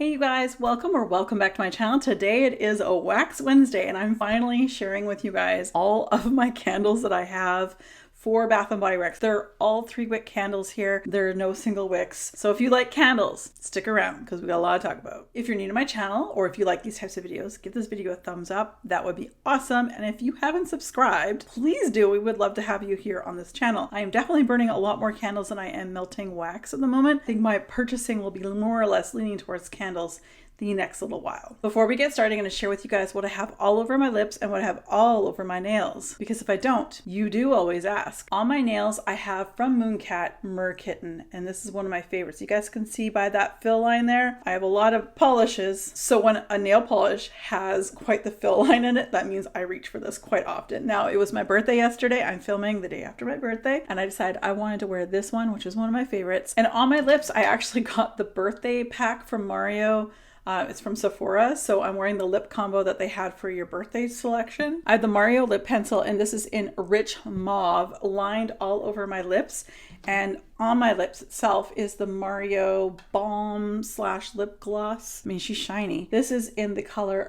Hey you guys, welcome back to my channel. Today it is a Wax Wednesday and I'm finally sharing with you guys all of my candles that I have for Bath & Body Works. They're all 3 wick candles here. There are no single wicks. So if you like candles, stick around because we got a lot to talk about. If you're new to my channel or if you like these types of videos, give this video a thumbs up. That would be awesome. And if you haven't subscribed, please do. We would love to have you here on this channel. I am definitely burning a lot more candles than I am melting wax at the moment. I think my purchasing will be more or less leaning towards candles the next little while. Before we get started, I'm going to share with you guys what I have all over my lips and what I have all over my nails. Because if I don't, you do always ask. On my nails, I have from Mooncat Merkitten, and this is one of my favorites. You guys can see by that fill line there, I have a lot of polishes. So when a nail polish has quite the fill line in it, that means I reach for this quite often. Now, it was my birthday yesterday. I'm filming the day after my birthday, and I decided I wanted to wear this one, which is one of my favorites. And on my lips, I actually got the birthday pack from Mario. It's from Sephora, so I'm wearing the lip combo that they had for your birthday selection. I have the Mario lip pencil, and this is in rich mauve, lined all over my lips. And on my lips itself is the Mario balm / lip gloss. I mean, she's shiny. This is in the color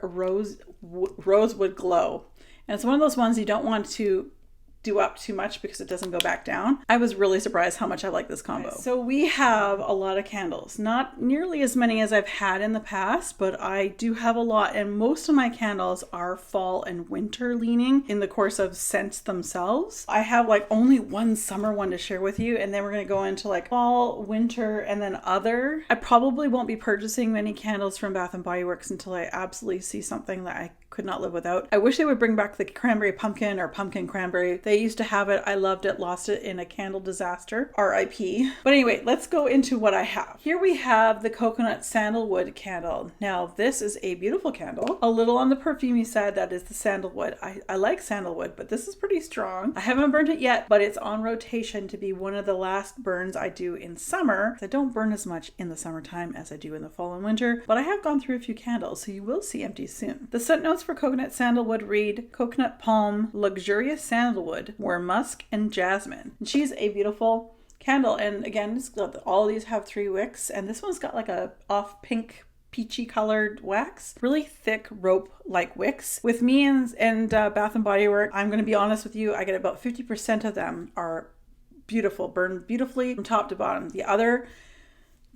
Rosewood Glow. And it's one of those ones you don't want to do up too much because it doesn't go back down. I was really surprised how much I like this combo. So we have a lot of candles, not nearly as many as I've had in the past, but I do have a lot, and most of my candles are fall and winter leaning in the course of scents themselves. I have like only one summer one to share with you, and then we're gonna go into like fall, winter, and then other. I probably won't be purchasing many candles from Bath & Body Works until I absolutely see something that I could not live without. I wish they would bring back the cranberry pumpkin or pumpkin cranberry. They used to have it. I loved it, lost it in a candle disaster. RIP. But anyway, let's go into what I have. Here we have the coconut sandalwood candle. Now this is a beautiful candle. A little on the perfumey side, that is the sandalwood. I like sandalwood, but this is pretty strong. I haven't burned it yet, but it's on rotation to be one of the last burns I do in summer. I don't burn as much in the summertime as I do in the fall and winter, but I have gone through a few candles, so you will see empty soon. The scent notes for coconut sandalwood read coconut palm, luxurious sandalwood, warm musk, and jasmine. And she's a beautiful candle, and again, all these have 3 wicks, and this one's got like a off pink peachy colored wax, really thick rope like wicks. With me and Bath & Body Works, I'm going to be honest with you, I get about 50% of them are beautiful, burned beautifully from top to bottom. The other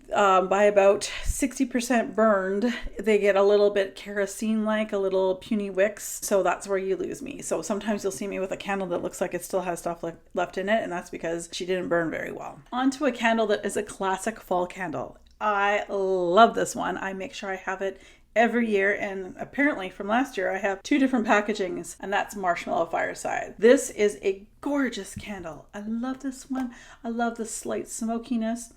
by about 60% burned, they get a little bit kerosene-like, a little puny wicks. So that's where you lose me. So sometimes you'll see me with a candle that looks like it still has stuff left in it, and that's because she didn't burn very well. Onto a candle that is a classic fall candle. I love this one. I make sure I have it every year, and apparently from last year I have 2 different packagings, and that's Marshmallow Fireside. This is a gorgeous candle. I love this one. I love the slight smokiness.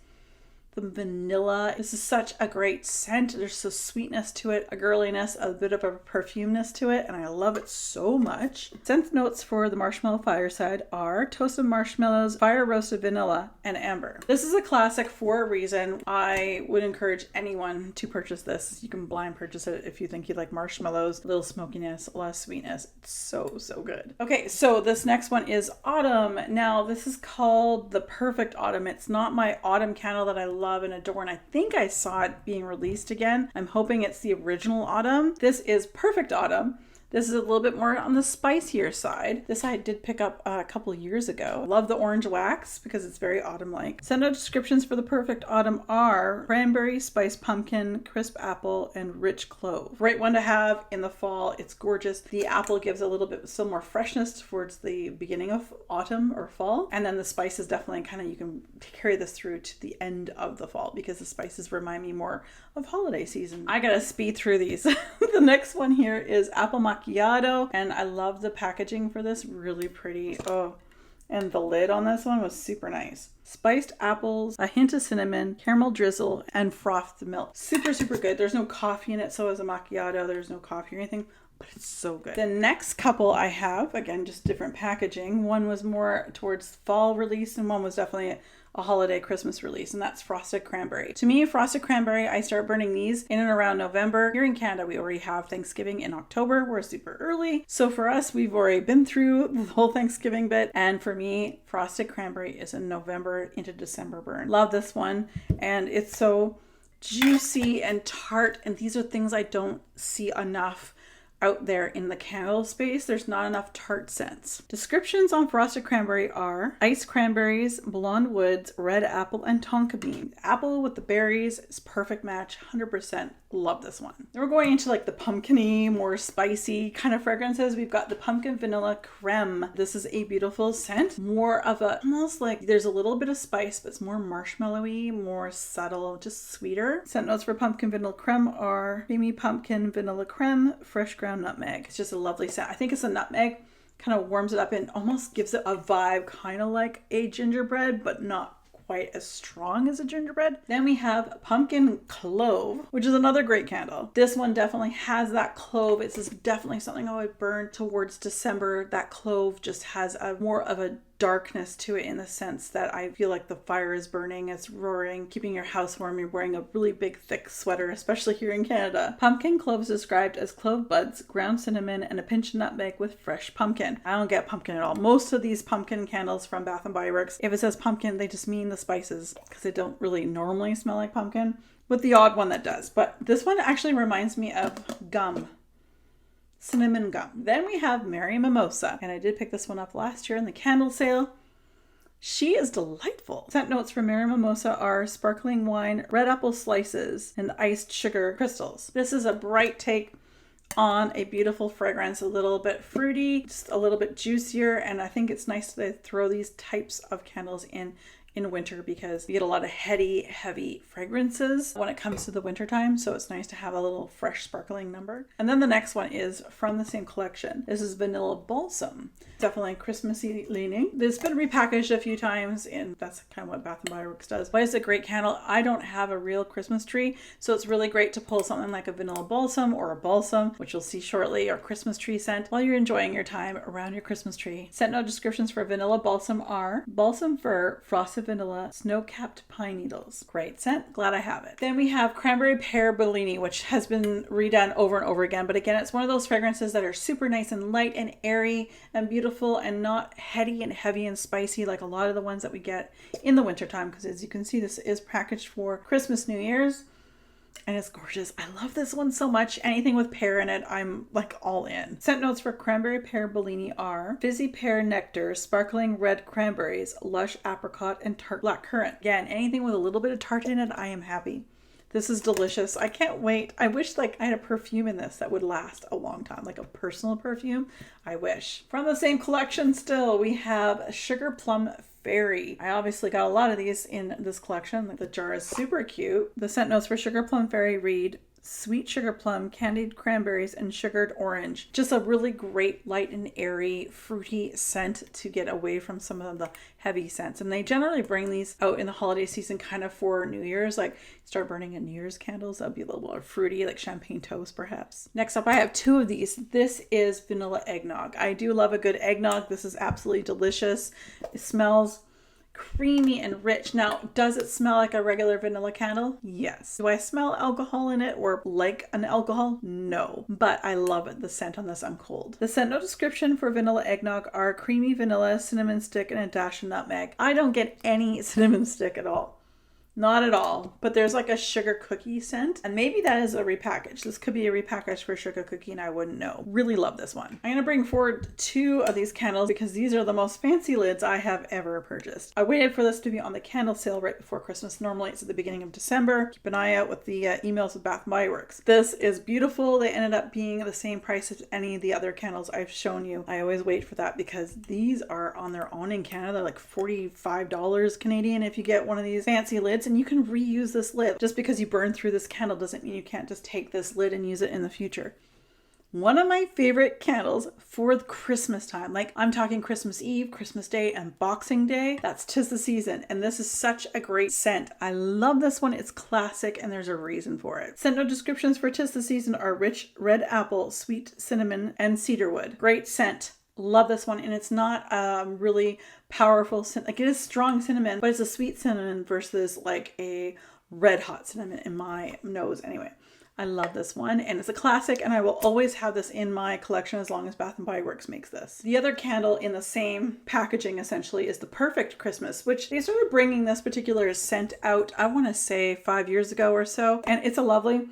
The vanilla. This is such a great scent. There's a sweetness to it, a girliness, a bit of a perfumeness to it, and I love it so much. Scent notes for the Marshmallow Fireside are toasted marshmallows, fire roasted vanilla, and amber. This is a classic for a reason. I would encourage anyone to purchase this. You can blind purchase it if you think you like marshmallows, a little smokiness, a lot of sweetness. It's so good. Okay, so this next one is autumn. Now this is called the Perfect Autumn. It's not my autumn candle that I love and adore, and I think I saw it being released again. I'm hoping it's the original autumn. This is Perfect Autumn. This is a little bit more on the spicier side. This I did pick up a couple years ago. Love the orange wax because it's very autumn-like. Send out descriptions for the Perfect Autumn are cranberry, spiced pumpkin, crisp apple, and rich clove. Great one to have in the fall. It's gorgeous. The apple gives a little bit still more freshness towards the beginning of autumn or fall. And then the spices definitely kind of, you can carry this through to the end of the fall because the spices remind me more of holiday season. I gotta speed through these. The next one here is apple macchiato, and I love the packaging for this. Really pretty. Oh, and the lid on this one was super nice. Spiced apples, a hint of cinnamon, caramel drizzle, and frothed milk. Super good. There's no coffee in it, so as a macchiato there's no coffee or anything, but it's so good. The next couple I have, again, just different packaging. One was more towards fall release, and one was definitely a holiday Christmas release, and that's Frosted Cranberry. To me, Frosted Cranberry, I start burning these in and around November. Here in Canada, we already have Thanksgiving in October. We're super early. So for us, we've already been through the whole Thanksgiving bit. And for me, Frosted Cranberry is a November into December burn. Love this one. And it's so juicy and tart. And these are things I don't see enough out there in the candle space. There's not enough tart scents. Descriptions on frosted cranberry are iced cranberries, blonde woods, red apple, and tonka bean. Apple with the berries is perfect match. 100% love this one. Then we're going into like the pumpkin-y, more spicy kind of fragrances. We've got the pumpkin vanilla creme. This is a beautiful scent. More of a, almost like there's a little bit of spice, but it's more marshmallowy, more subtle, just sweeter. Scent notes for pumpkin vanilla creme are creamy pumpkin vanilla creme, fresh ground nutmeg. It's just a lovely scent. I think it's a nutmeg, kind of warms it up and almost gives it a vibe kind of like a gingerbread, but not quite as strong as a gingerbread. Then we have pumpkin clove, which is another great candle. This one definitely has that clove. It's definitely something I would burn towards December. That clove just has a more of a darkness to it in the sense that I feel like the fire is burning, it's roaring, keeping your house warm. You're wearing a really big thick sweater, especially here in Canada. Pumpkin clove is described as clove buds, ground cinnamon, and a pinch of nutmeg with fresh pumpkin. I don't get pumpkin at all. Most of these pumpkin candles from Bath & Body Works, if it says pumpkin, they just mean the spices because they don't really normally smell like pumpkin, with the odd one that does. But this one actually reminds me of gum. Cinnamon gum. Then we have Mary Mimosa, and I did pick this one up last year in the candle sale. She is delightful. Scent notes for Mary Mimosa are sparkling wine, red apple slices, and iced sugar crystals. This is a bright take on a beautiful fragrance, a little bit fruity, just a little bit juicier, and I think it's nice to throw these types of candles in winter because you get a lot of heavy fragrances when it comes to the winter time. So it's nice to have a little fresh sparkling number. And then the next one is from the same collection. This is Vanilla Balsam. Definitely Christmassy leaning. It's been repackaged a few times and that's kind of what Bath & Body Works does. But it's a great candle. I don't have a real Christmas tree, so it's really great to pull something like a vanilla balsam or a balsam, which you'll see shortly, or Christmas tree scent while you're enjoying your time around your Christmas tree. Scent note descriptions for vanilla balsam are balsam fir, frosted vanilla, snow-capped pine needles. Great scent. Glad I have it. Then we have cranberry pear Bellini, which has been redone over and over again. But again, it's one of those fragrances that are super nice and light and airy and beautiful and not heady and heavy and spicy like a lot of the ones that we get in the wintertime. Because as you can see, this is packaged for Christmas, New Year's. And it's gorgeous. I love this one so much. Anything with pear in it, I'm like all in. Scent notes for cranberry pear Bellini are fizzy pear nectar, sparkling red cranberries, lush apricot, and tart black currant. Again, anything with a little bit of tart in it, I am happy. This is delicious. I can't wait. I wish like I had a perfume in this that would last a long time, like a personal perfume. I wish. From the same collection still, we have Sugar Plum Fairy. I obviously got a lot of these in this collection. The jar is super cute. The scent notes for Sugar Plum Fairy read sweet sugar plum, candied cranberries, and sugared orange. Just a really great light and airy fruity scent to get away from some of the heavy scents. And they generally bring these out in the holiday season kind of for New Year's, like start burning a New Year's candles. That'll be a little more fruity, like champagne toast perhaps. Next up, I have two of these. This is vanilla eggnog. I do love a good eggnog. This is absolutely delicious. It smells creamy and rich. Now, does it smell like a regular vanilla candle? Yes. Do I smell alcohol in it or like an alcohol? No. But I love it. The scent on this, I'm cold. The scent note description for vanilla eggnog are creamy vanilla, cinnamon stick, and a dash of nutmeg. I don't get any cinnamon stick at all. Not at all, but there's like a sugar cookie scent, and maybe that is a repackage. This could be a repackage for sugar cookie and I wouldn't know. Really love this one. I'm gonna bring forward two of these candles because these are the most fancy lids I have ever purchased. I waited for this to be on the candle sale right before Christmas. Normally it's at the beginning of December. Keep an eye out with the emails with Bath & Body Works. This is beautiful. They ended up being the same price as any of the other candles I've shown you. I always wait for that because these are on their own in Canada. They're like $45 Canadian if you get one of these fancy lids. And you can reuse this lid. Just because you burn through this candle doesn't mean you can't just take this lid and use it in the future. One of my favorite candles for the Christmas time, like I'm talking Christmas Eve, Christmas Day, and Boxing Day. That's 'tis the season, and this is such a great scent. I love this one. It's classic, and there's a reason for it. Scent note descriptions for 'tis the season are rich red apple, sweet cinnamon, and cedarwood. Great scent. Love this one, and it's not really powerful scent. Like it is strong cinnamon, but it's a sweet cinnamon versus like a red hot cinnamon in my nose anyway. I love this one, and it's a classic, and I will always have this in my collection as long as Bath & Body Works makes this. The other candle in the same packaging essentially is the Perfect Christmas, which they started bringing this particular scent out, I want to say 5 years ago or so, and it's a lovely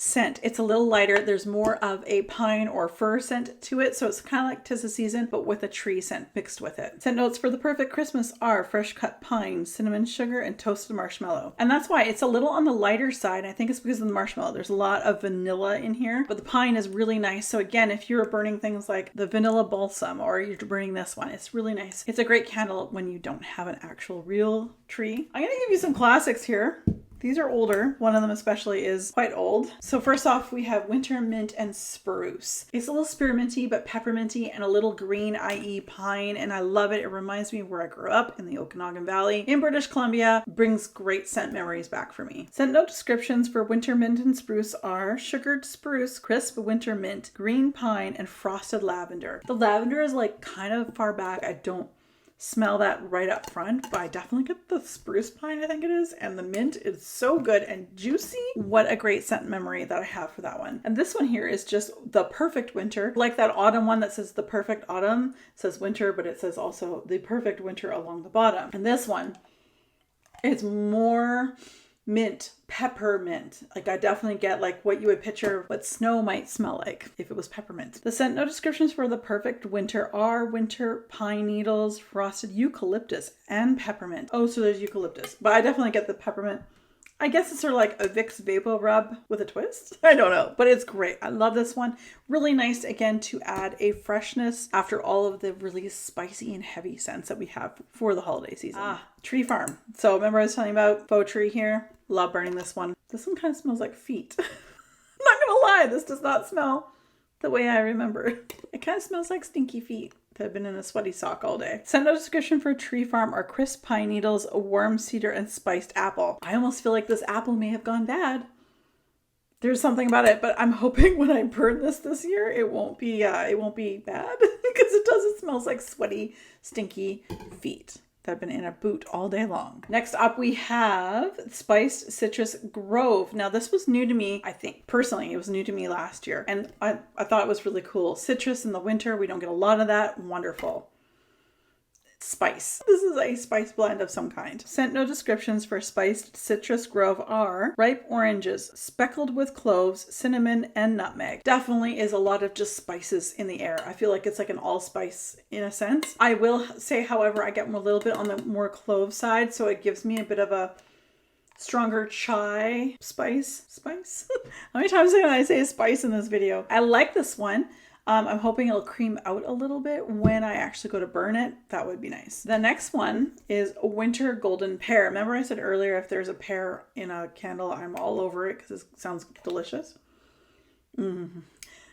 scent. It's a little lighter. There's more of a pine or fir scent to it, so it's kind of like 'Tis the Season, but with a tree scent mixed with it. Scent notes for the Perfect Christmas are fresh cut pine, cinnamon, sugar, and toasted marshmallow. And that's why it's a little on the lighter side. I think it's because of the marshmallow. There's a lot of vanilla in here, but the pine is really nice. So again, if you're burning things like the vanilla balsam or you're burning this one, it's really nice. It's a great candle when you don't have an actual real tree. I'm going to give you some classics here. These are older. One of them especially is quite old. So first off, we have Winter Mint and Spruce. It's a little spearminty, but pepperminty and a little green, i.e. pine. And I love it. It reminds me of where I grew up in the Okanagan Valley in British Columbia. Brings great scent memories back for me. Scent note descriptions for Winter Mint and Spruce are sugared spruce, crisp winter mint, green pine, and frosted lavender. The lavender is like kind of far back. I don't smell that right up front, but I definitely get the spruce pine, I think it is, and the mint is so good and juicy. What a great scent memory that I have for that one. And this one here is just the Perfect Winter, like that autumn one that says the Perfect Autumn. It says winter, but it says also the Perfect Winter along the bottom. And this one is more mint, peppermint. Like I definitely get like what you would picture what snow might smell like if it was peppermint. The scent note descriptions for the Perfect Winter are winter pine needles, frosted eucalyptus, and peppermint. Oh, so there's eucalyptus, but I definitely get the peppermint. I guess it's sort of like a Vicks Vapor Rub with a twist. I don't know, but it's great. I love this one. Really nice, again, to add a freshness after all of the really spicy and heavy scents that we have for the holiday season. Tree Farm. So remember I was telling you about faux tree here? Love burning this one. This one kind of smells like feet. I'm not gonna lie, this does not smell the way I remember. It kind of smells like stinky feet that have been in a sweaty sock all day. Scent note description for Tree Farm are crisp pine needles, warm cedar, and spiced apple. I almost feel like this apple may have gone bad. There's something about it, but I'm hoping when I burn this year, it won't be bad because it smells like sweaty, stinky feet that have been in a boot all day long. Next up, we have Spiced Citrus Grove. Now, this was new to me. I think personally, it was new to me last year, and I thought it was really cool. Citrus in the winter, we don't get a lot of that. Wonderful. Spice. This is a spice blend of some kind. Scent note descriptions for Spiced Citrus Grove are ripe oranges, speckled with cloves, cinnamon, and nutmeg. Definitely is a lot of just spices in the air. I feel like it's like an allspice in a sense. I will say, however, I get a little bit on the more clove side, so it gives me a bit of a stronger chai spice. How many times did I say spice in this video? I like this one. I'm hoping it'll cream out a little bit when I actually go to burn it. That would be nice. The next one is Winter Golden Pear. Remember I said earlier, if there's a pear in a candle, I'm all over it because it sounds delicious.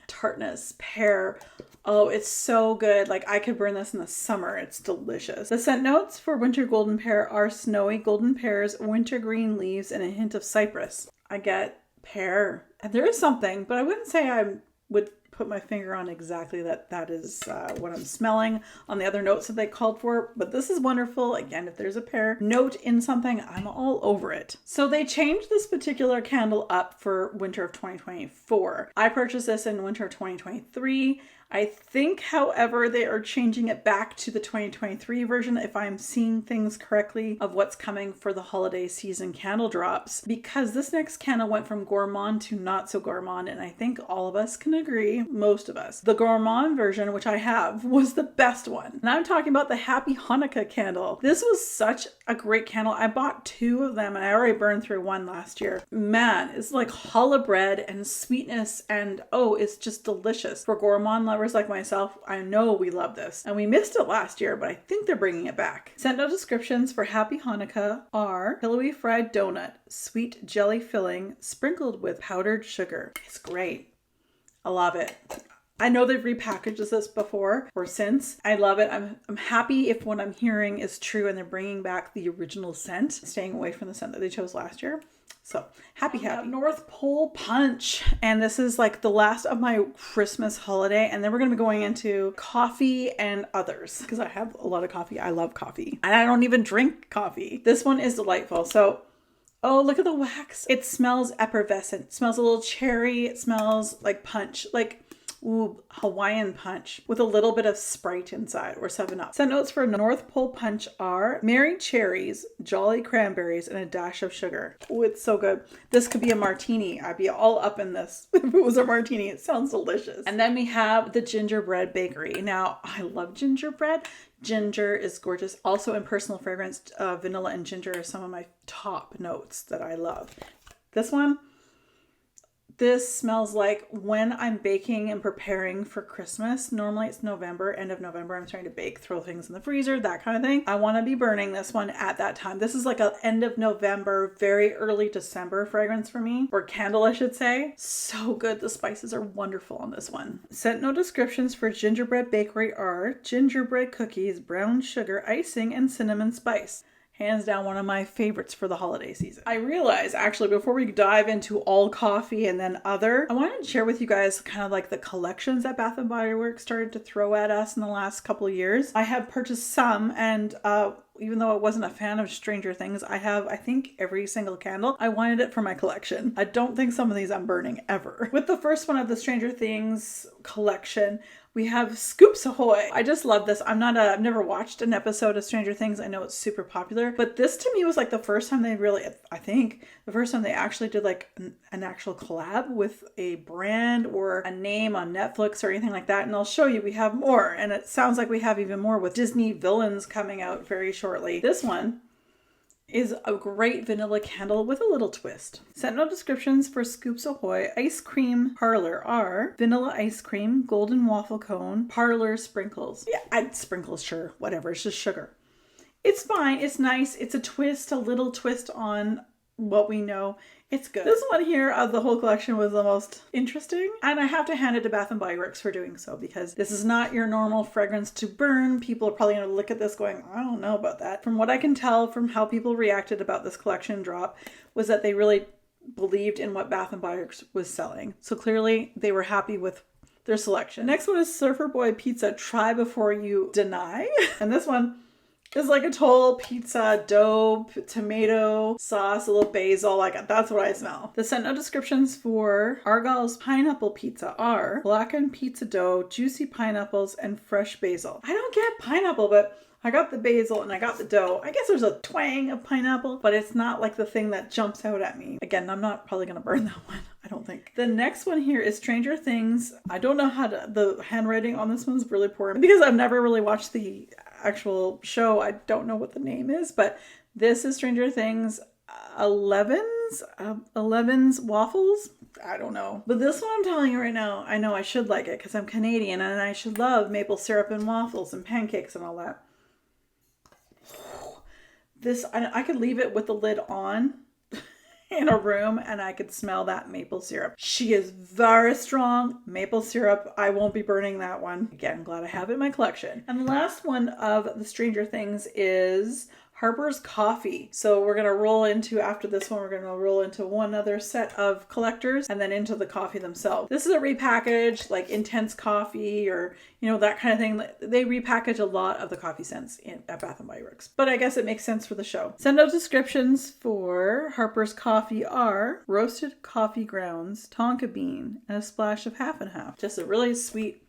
Tartness, pear. Oh, it's so good. Like I could burn this in the summer. It's delicious. The scent notes for Winter Golden Pear are snowy golden pears, wintergreen leaves, and a hint of cypress. I get pear. And there is something, but I wouldn't say I would put my finger on exactly that is what I'm smelling on the other notes that they called for, but this is wonderful. Again, if there's a pear note in something, I'm all over it. So they changed this particular candle up for winter of 2024. I purchased this in winter of 2023. I think, however, they are changing it back to the 2023 version, if I'm seeing things correctly, of what's coming for the holiday season candle drops, because this next candle went from gourmand to not so gourmand, and I think all of us can agree, most of us. The gourmand version, which I have, was the best one. And I'm talking about the Happy Hanukkah candle. This was such a great candle. I bought 2 of them, and I already burned through one last year. Man, it's like challah bread and sweetness, and oh, it's just delicious. For gourmand lovers like myself, I know we love this, and we missed it last year, but I think they're bringing it back. Scent note descriptions for Happy Hanukkah are pillowy fried donut, sweet jelly filling, sprinkled with powdered sugar. It's great. I love it. I know they've repackaged this before or since. I love it. I'm happy if what I'm hearing is true and they're bringing back the original scent, staying away from the scent that they chose last year. So happy. North Pole Punch. And this is like the last of my Christmas holiday. And then we're going to be going into coffee and others because I have a lot of coffee. I love coffee and I don't even drink coffee. This one is delightful. So, Oh, look at the wax. It smells effervescent. It smells a little cherry. It smells like punch, like ooh, Hawaiian punch with a little bit of Sprite inside or 7-Up. Scent notes for North Pole Punch are merry cherries, jolly cranberries, and a dash of sugar. Oh, it's so good. This could be a martini. I'd be all up in this if it was a martini. It sounds delicious. And then we have the Gingerbread Bakery. Now, I love gingerbread. Ginger is gorgeous. Also in personal fragrance, vanilla and ginger are some of my top notes that I love. This one, this smells like when I'm baking and preparing for Christmas. Normally it's November, end of November. I'm trying to bake, throw things in the freezer, that kind of thing. I want to be burning this one at that time. This is like an end of November, very early December fragrance for me, or candle, I should say. So good. The spices are wonderful on this one. Scent note descriptions for Gingerbread Bakery are gingerbread cookies, brown sugar, icing, and cinnamon spice. Hands down, one of my favorites for the holiday season. I realize, actually, before we dive into all coffee and then other, I wanted to share with you guys kind of like the collections that Bath & Body Works started to throw at us in the last couple of years. I have purchased some, and even though I wasn't a fan of Stranger Things, I have, I think, every single candle. I wanted it for my collection. I don't think some of these I'm burning ever. With the first one of the Stranger Things collection, we have Scoops Ahoy. I just love this. I've never watched an episode of Stranger Things. I know it's super popular, but this to me was like the first time they really, I think, the first time they actually did like an actual collab with a brand or a name on Netflix or anything like that. And I'll show you, we have more. And it sounds like we have even more with Disney villains coming out very shortly. This one is a great vanilla candle with a little twist. Scent note descriptions for Scoops Ahoy Ice Cream Parlor are vanilla ice cream, golden waffle cone, parlor sprinkles. Yeah, I'd sprinkles, sure, whatever, it's just sugar. It's fine, it's nice, it's a twist, a little twist on what we know. It's good. This one here of the whole collection was the most interesting, and I have to hand it to Bath & Body Works for doing so, because this is not your normal fragrance to burn. People are probably going to look at this going, I don't know about that. From what I can tell from how people reacted about this collection drop was that they really believed in what Bath & Body Works was selling. So clearly they were happy with their selection. Next one is Surfer Boy Pizza Try Before You Deny. And this one is like a total pizza dough, tomato sauce, a little basil. Like, that's what I smell. The scent note descriptions for Argyle's pineapple pizza are blackened pizza dough, juicy pineapples, and fresh basil. I don't get pineapple, but I got the basil and I got the dough. I guess there's a twang of pineapple, but it's not like the thing that jumps out at me. Again, I'm not probably going to burn that one. I don't think. The next one here is Stranger Things. I don't know how to, the handwriting on this one's really poor because I've never really watched the actual show. I don't know what the name is, but this is Stranger Things 11's Waffles. I don't know. But this one I'm telling you right now, I know I should like it because I'm Canadian and I should love maple syrup and waffles and pancakes and all that. This, I could leave it with the lid on in a room and I could smell that maple syrup. She is very strong. Maple syrup, I won't be burning that one. Again, I'm glad I have it in my collection. And the last one of the Stranger Things is Harper's Coffee. So we're going to roll into, after this one, we're going to roll into one other set of collectors and then into the coffee themselves. This is a repackaged, like Intense Coffee or, you know, that kind of thing. They repackage a lot of the coffee scents at Bath & Body Works. But I guess it makes sense for the show. Send out descriptions for Harper's Coffee are roasted coffee grounds, tonka bean, and a splash of half and half. Just a really sweet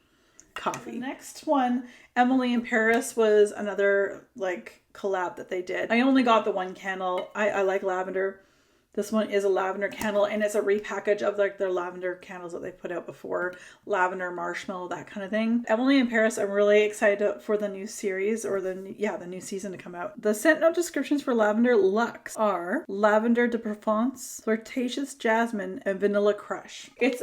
coffee. The next one, Emily in Paris, was another like collab that they did. I only got the one candle. I like lavender. This one is a lavender candle and it's a repackage of like their lavender candles that they put out before. Lavender, marshmallow, that kind of thing. Emily in Paris, I'm really excited for the new series or the new season to come out. The scent note descriptions for Lavender Luxe are Lavender de Provence, Flirtatious Jasmine, and Vanilla Crush. It's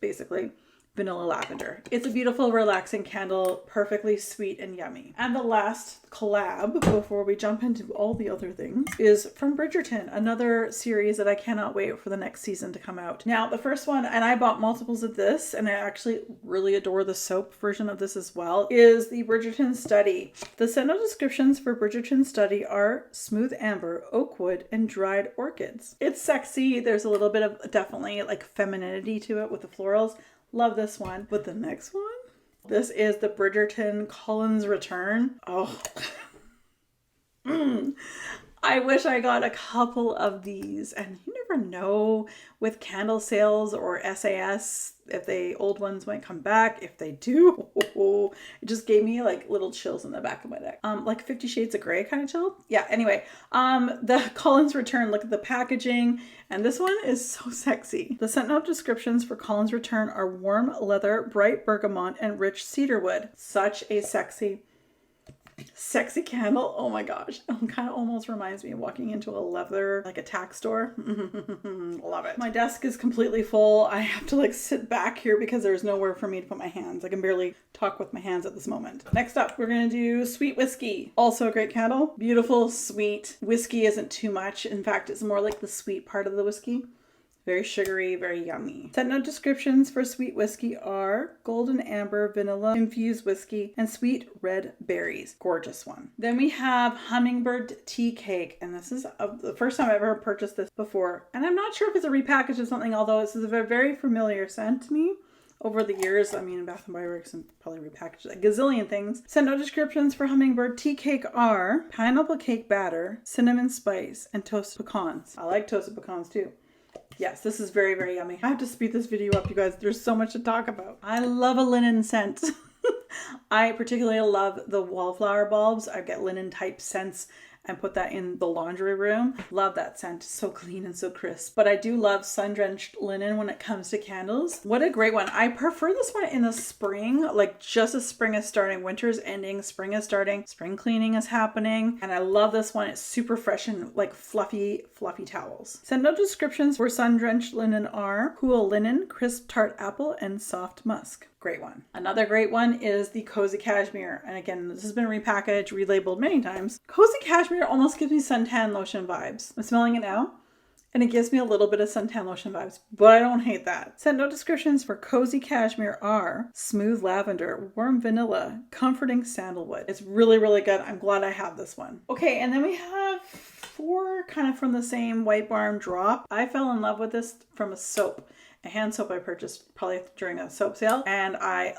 basically vanilla lavender. It's a beautiful, relaxing candle, perfectly sweet and yummy. And the last collab, before we jump into all the other things, is from Bridgerton, another series that I cannot wait for the next season to come out. Now, the first one, and I bought multiples of this, and I actually really adore the soap version of this as well, is the Bridgerton Study. The scent note descriptions for Bridgerton Study are smooth amber, oak wood, and dried orchids. It's sexy. There's a little bit of definitely like femininity to it with the florals. Love this one. But the next one, this is the Bridgerton Collins Return. Oh, I wish I got a couple of these, and you never know with candle sales or SAS if the old ones might come back. If they do, it just gave me like little chills in the back of my neck. Like 50 Shades of Grey kind of chill. Yeah, anyway, the Collins Return, look at the packaging, and this one is so sexy. The scent note descriptions for Collins Return are warm leather, bright bergamot, and rich cedarwood. Such a sexy candle. Oh my gosh. It kind of almost reminds me of walking into a leather, like a tack store. Love it. My desk is completely full. I have to like sit back here because there's nowhere for me to put my hands. I can barely talk with my hands at this moment. Next up, we're going to do Sweet Whiskey. Also a great candle. Beautiful, sweet. Whiskey isn't too much. In fact, it's more like the sweet part of the whiskey. Very sugary, very yummy. Scent note descriptions for Sweet Whiskey are golden amber, vanilla infused whiskey, and sweet red berries. Gorgeous one. Then we have Hummingbird Tea Cake, and this is the first time I've ever purchased this before. And I'm not sure if it's a repackage of something, although this is a very familiar scent to me. Over the years, I mean, Bath & Body Works and probably repackaged a gazillion things. Scent note descriptions for Hummingbird Tea Cake are pineapple cake batter, cinnamon spice, and toasted pecans. I like toasted pecans too. Yes, this is very, very yummy. I have to speed this video up, you guys. There's so much to talk about. I love a linen scent. I particularly love the wallflower bulbs. I get linen type scents and put that in the laundry room. Love that scent. So clean and so crisp. But I do love sun-drenched linen when it comes to candles. What a great one. I prefer this one in the spring, like just as spring is starting, winter is ending, spring is starting, spring cleaning is happening. And I love this one. It's super fresh and like fluffy towels. Scent note descriptions for sun-drenched linen are cool linen, crisp tart apple, and soft musk. Great one. Another great one is the Cozy Cashmere. And again, this has been repackaged, relabeled many times. Cozy Cashmere almost gives me suntan lotion vibes. I'm smelling it now, and it gives me a little bit of suntan lotion vibes, but I don't hate that. Scent note descriptions for Cozy Cashmere are smooth lavender, warm vanilla, comforting sandalwood. It's really, really good. I'm glad I have this one. Okay, and then we have 4 kind of from the same White Barn drop. I fell in love with this from a soap. A hand soap I purchased probably during a soap sale, and I've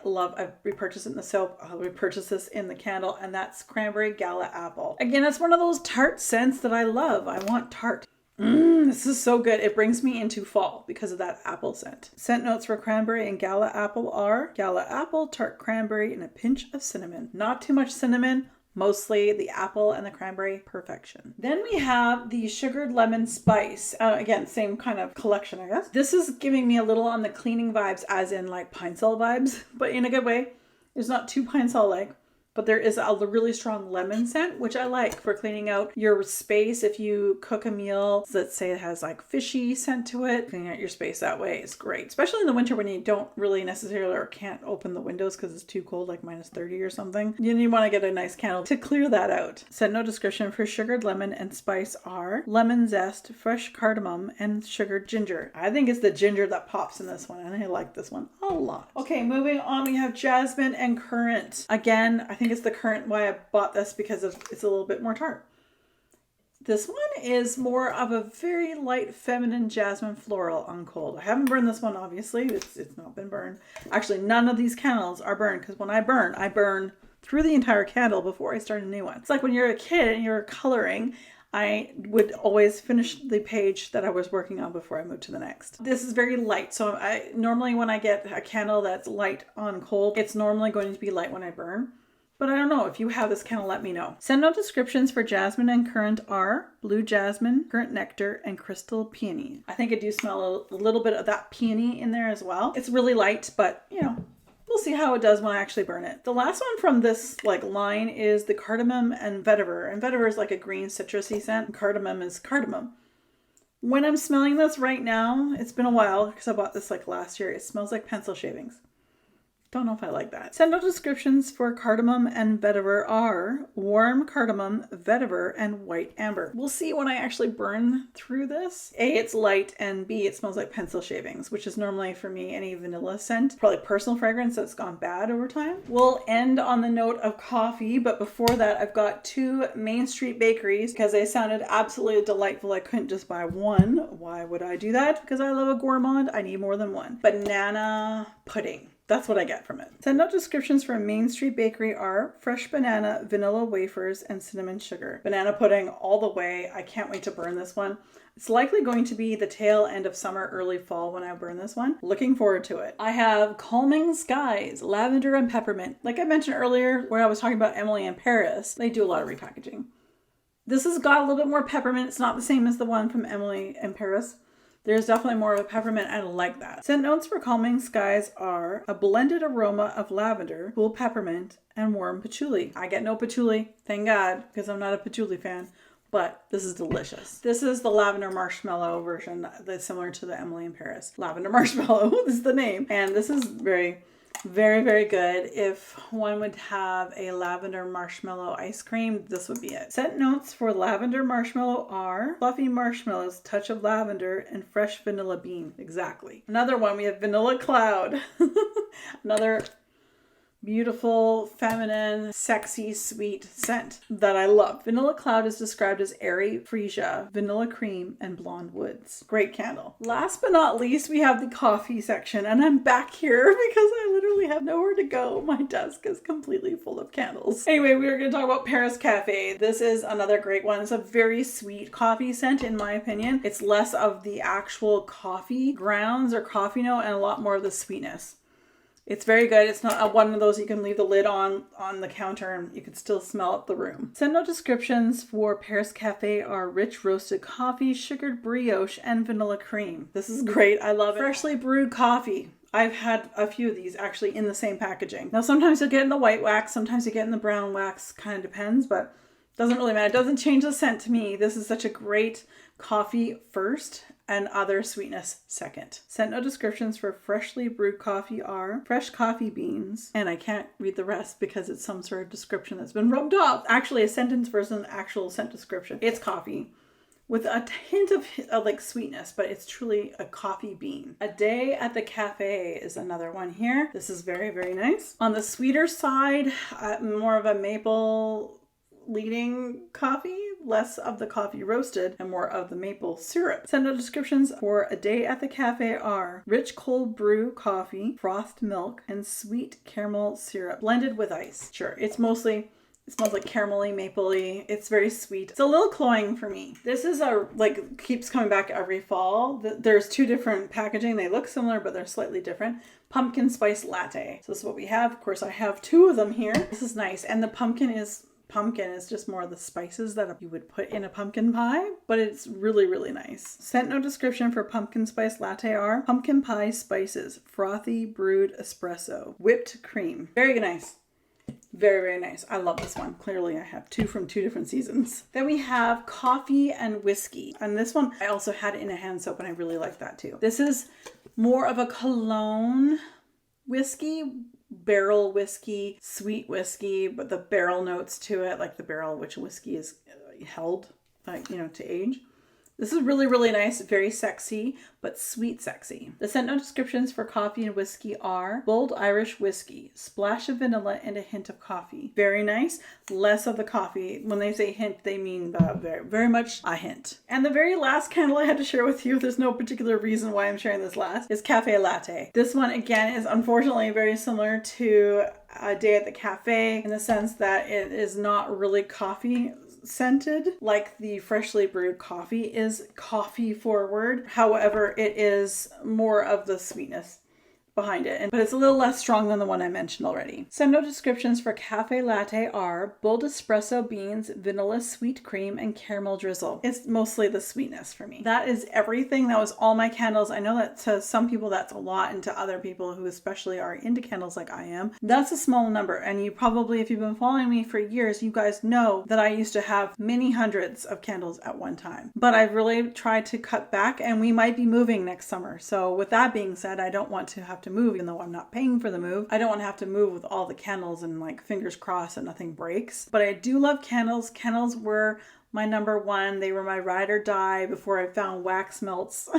repurchased it in the soap. I'll repurchase this in the candle, and that's Cranberry Gala Apple. Again, it's one of those tart scents that I love. I want tart. This is so good. It brings me into fall because of that apple scent. Scent notes for Cranberry and Gala Apple are Gala Apple, tart cranberry, and a pinch of cinnamon. Not too much cinnamon. Mostly the apple and the cranberry, perfection. Then we have the Sugared Lemon Spice. Again, same kind of collection, I guess. This is giving me a little on the cleaning vibes, as in like Pine Sol vibes, but in a good way. It's not too Pine Sol-like. But there is a really strong lemon scent, which I like for cleaning out your space. If you cook a meal, let's say it has like fishy scent to it, cleaning out your space that way is great. Especially in the winter when you don't really necessarily or can't open the windows because it's too cold, like -30 or something. You want to get a nice candle to clear that out. Scent note description for Sugared Lemon and Spice are lemon zest, fresh cardamom, and sugared ginger. I think it's the ginger that pops in this one, and I like this one a lot. Okay, moving on, we have Jasmine and Currant. Again, I think it's the Currant why I bought this, because it's a little bit more tart. This one is more of a very light feminine jasmine floral on cold. I haven't burned this one, obviously. It's not been burned. Actually, none of these candles are burned, because when I burn through the entire candle before I start a new one. It's like when you're a kid and you're coloring, I would always finish the page that I was working on before I moved to the next. This is very light. So normally when I get a candle that's light on cold, it's normally going to be light when I burn. But I don't know. If you have this candle, let me know. Scent note descriptions for Jasmine and Currant are blue jasmine, currant nectar, and crystal peony. I think I do smell a little bit of that peony in there as well. It's really light, but you know, we'll see how it does when I actually burn it. The last one from this line is the cardamom and vetiver. And vetiver is like a green citrusy scent. And cardamom is cardamom. When I'm smelling this right now, it's been a while because I bought this last year. It smells like pencil shavings. Don't know if I like that. Scent note descriptions for cardamom and vetiver are warm cardamom, vetiver, and white amber. We'll see when I actually burn through this. A, it's light, and B, it smells like pencil shavings, which is normally for me any vanilla scent. Probably personal fragrance that's gone bad over time. We'll end on the note of coffee, but before that, I've got 2 Main Street bakeries because they sounded absolutely delightful. I couldn't just buy one. Why would I do that? Because I love a gourmand. I need more than one. Banana pudding. that's what I get from it. Send out descriptions for Main Street Bakery are fresh banana, vanilla wafers, and cinnamon sugar. Banana pudding all the way. I can't wait to burn this one. It's likely going to be the tail end of summer, early fall when I burn this one. Looking forward to it. I have Calming Skies, lavender and peppermint. Like I mentioned earlier, where I was talking about Emily in Paris, they do a lot of repackaging. This has got a little bit more peppermint. It's not the same as the one from Emily in Paris. There's definitely more of a peppermint. I like that. Scent notes for Calming Skies are a blended aroma of lavender, cool peppermint, and warm patchouli. I get no patchouli, thank God, because I'm not a patchouli fan. But this is delicious. This is the lavender marshmallow version that's similar to the Emily in Paris. Lavender marshmallow is the name. And this is very, very good. If one would have a lavender marshmallow ice cream, this would be it. Scent notes for lavender marshmallow are fluffy marshmallows, touch of lavender, and fresh vanilla bean. Exactly. Another one, we have vanilla cloud. Another beautiful, feminine, sexy, sweet scent that I love. Vanilla Cloud is described as airy freesia, vanilla cream, and blonde woods. Great candle. Last but not least, we have the coffee section, and I'm back here because I literally have nowhere to go. My desk is completely full of candles. Anyway, we are going to talk about Paris Cafe. This is another great one. It's a very sweet coffee scent, in my opinion. It's less of the actual coffee grounds or coffee note and a lot more of the sweetness. It's very good. It's not one of those you can leave the lid on the counter and you can still smell it the room. Send out descriptions for Paris Cafe are rich roasted coffee, sugared brioche, and vanilla cream. This is great. I love it. Freshly brewed coffee. I've had a few of these actually in the same packaging. Now sometimes you'll get in the white wax, sometimes you get in the brown wax, kind of depends, but doesn't really matter. It doesn't change the scent to me. This is such a great coffee first and other sweetness second. Scent note descriptions for freshly brewed coffee are fresh coffee beans, and I can't read the rest because it's some sort of description that's been rubbed off. Actually, a sentence versus an actual scent description. It's coffee with a hint of like sweetness, but it's truly a coffee bean. A Day at the Cafe is another one here. This is very nice. On the sweeter side, more of a maple leading coffee, less of the coffee roasted and more of the maple syrup. Send out descriptions for A Day at the Cafe are rich cold brew coffee, frothed milk, and sweet caramel syrup blended with ice. Sure, it smells like caramelly, mapley. It's very sweet. It's a little cloying for me. This is keeps coming back every fall. There's two different packaging. They look similar, but they're slightly different. Pumpkin spice latte. So this is what we have. Of course, I have two of them here. This is nice. And the pumpkin is just more of the spices that you would put in a pumpkin pie, but it's really nice. Scent note description for pumpkin spice latte are pumpkin pie spices, frothy brewed espresso, whipped cream. Very nice. Very nice. I love this one. Clearly I have two from two different seasons. Then we have coffee and whiskey. And this one I also had in a hand soap and I really like that too. This is more of a cologne whiskey, barrel whiskey, sweet whiskey, but the barrel notes to it, like the barrel which whiskey is held, to age. This is really nice, very sexy, but sweet sexy. The scent note descriptions for coffee and whiskey are bold Irish whiskey, splash of vanilla, and a hint of coffee. Very nice, less of the coffee. When they say hint, they mean very much a hint. And the very last candle I had to share with you, there's no particular reason why I'm sharing this last, is Cafe Latte. This one, again, is unfortunately very similar to A Day at the Cafe in the sense that it is not really coffee scented like the freshly brewed coffee is coffee forward. However, it is more of the sweetness behind it, but it's a little less strong than the one I mentioned already. Send note descriptions for Cafe Latte are bold espresso beans, vanilla sweet cream, and caramel drizzle. It's mostly the sweetness for me. That is everything. That was all my candles. I know that to some people that's a lot, and to other people who especially are into candles like I am, that's a small number. And you probably, if you've been following me for years, you guys know that I used to have many hundreds of candles at one time. But I've really tried to cut back, and we might be moving next summer. So with that being said, I don't want to have to move, even though I'm not paying for the move. I don't want to have to move with all the candles and fingers crossed that nothing breaks. But I do love candles. Candles were my number one. They were my ride or die before I found wax melts.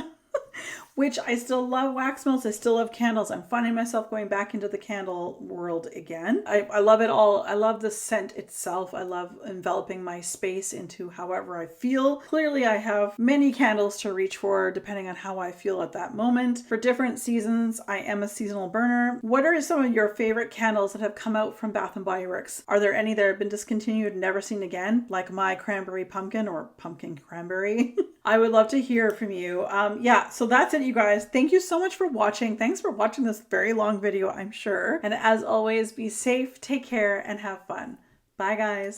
which I still love wax melts. I still love candles. I'm finding myself going back into the candle world again. I love it all. I love the scent itself. I love enveloping my space into however I feel. Clearly, I have many candles to reach for depending on how I feel at that moment. For different seasons, I am a seasonal burner. What are some of your favorite candles that have come out from Bath & Body Works? Are there any that have been discontinued, never seen again, like my cranberry pumpkin or pumpkin cranberry? I would love to hear from you. Yeah, so that's it, you guys. Thank you so much for watching. Thanks for watching this very long video, I'm sure. And as always, be safe, take care, and have fun. Bye, guys.